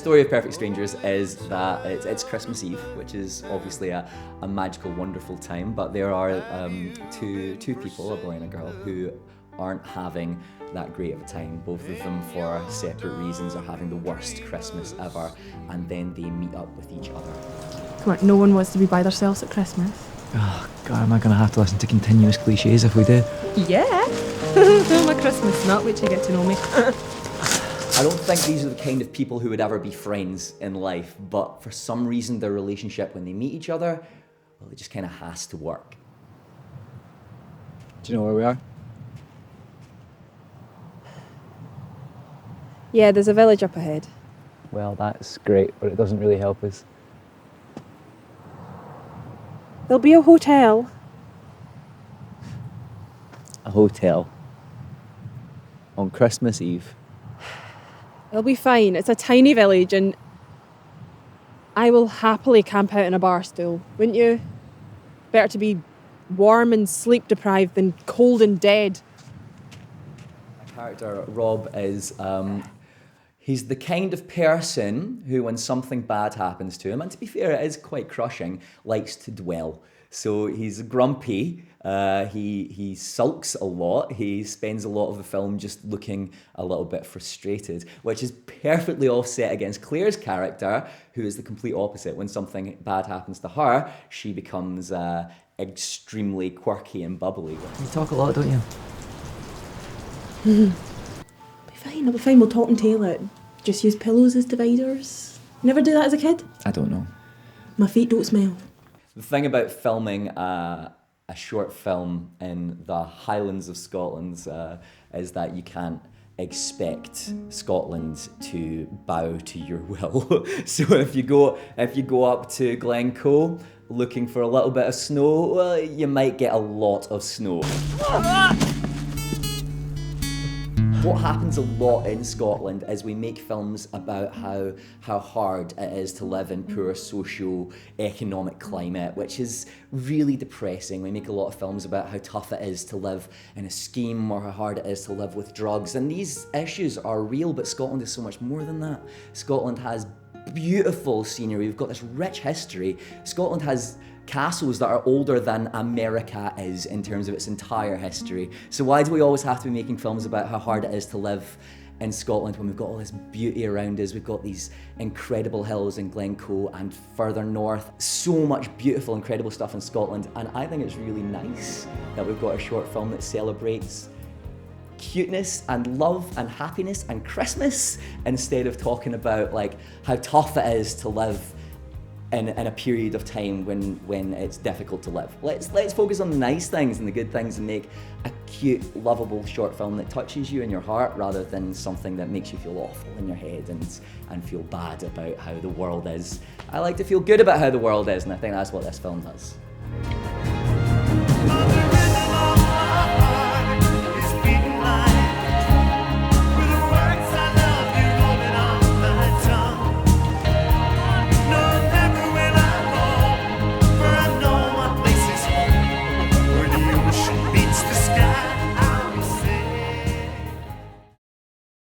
story of Perfect Strangers is that it's Christmas Eve, which is obviously a magical, wonderful time, but there are two people, a boy and a girl, who aren't having that great of a time. Both of them, for separate reasons, are having the worst Christmas ever, and then they meet up with each other. Come on, no one wants to be by themselves at Christmas. Oh, God, am I going to have to listen to continuous cliches if we do? Yeah. I'm a Christmas nut, wait till you get to know me. I don't think these are the kind of people who would ever be friends in life, but for some reason their relationship when they meet each other, well, it just kind of has to work. Do you know where we are? Yeah, there's a village up ahead. Well, that's great, but it doesn't really help us. There'll be a hotel. A hotel on Christmas Eve. It'll be fine. It's a tiny village and I will happily camp out in a bar stool, wouldn't you? Better to be warm and sleep deprived than cold and dead. My character, Rob, is he's the kind of person who, when something bad happens to him, and to be fair, it is quite crushing, likes to dwell. So he's grumpy, he sulks a lot, he spends a lot of the film just looking a little bit frustrated, which is perfectly offset against Claire's character, who is the complete opposite. When something bad happens to her, she becomes extremely quirky and bubbly. You talk a lot, don't you? I'll be fine, we'll talk and tail it. Just use pillows as dividers. Never do that as a kid? I don't know. My feet don't smell. The thing about filming a short film in the Highlands of Scotland is that you can't expect Scotland to bow to your will. So if you go up to Glencoe looking for a little bit of snow, well, you might get a lot of snow. What happens a lot in Scotland is we make films about how hard it is to live in poor socio-economic climate, which is really depressing. We make a lot of films about how tough it is to live in a scheme or how hard it is to live with drugs. And these issues are real, but Scotland is so much more than that. Scotland has beautiful scenery. We've got this rich history. Scotland has castles that are older than America is in terms of its entire history. So why do we always have to be making films about how hard it is to live in Scotland when we've got all this beauty around us? We've got these incredible hills in Glencoe and further north. So much beautiful, incredible stuff in Scotland, and I think it's really nice that we've got a short film that celebrates cuteness and love and happiness and Christmas instead of talking about like how tough it is to live in a period of time when it's difficult to live. Let's focus on the nice things and the good things and make a cute, lovable short film that touches you in your heart rather than something that makes you feel awful in your head and feel bad about how the world is. I like to feel good about how the world is, and I think that's what this film does.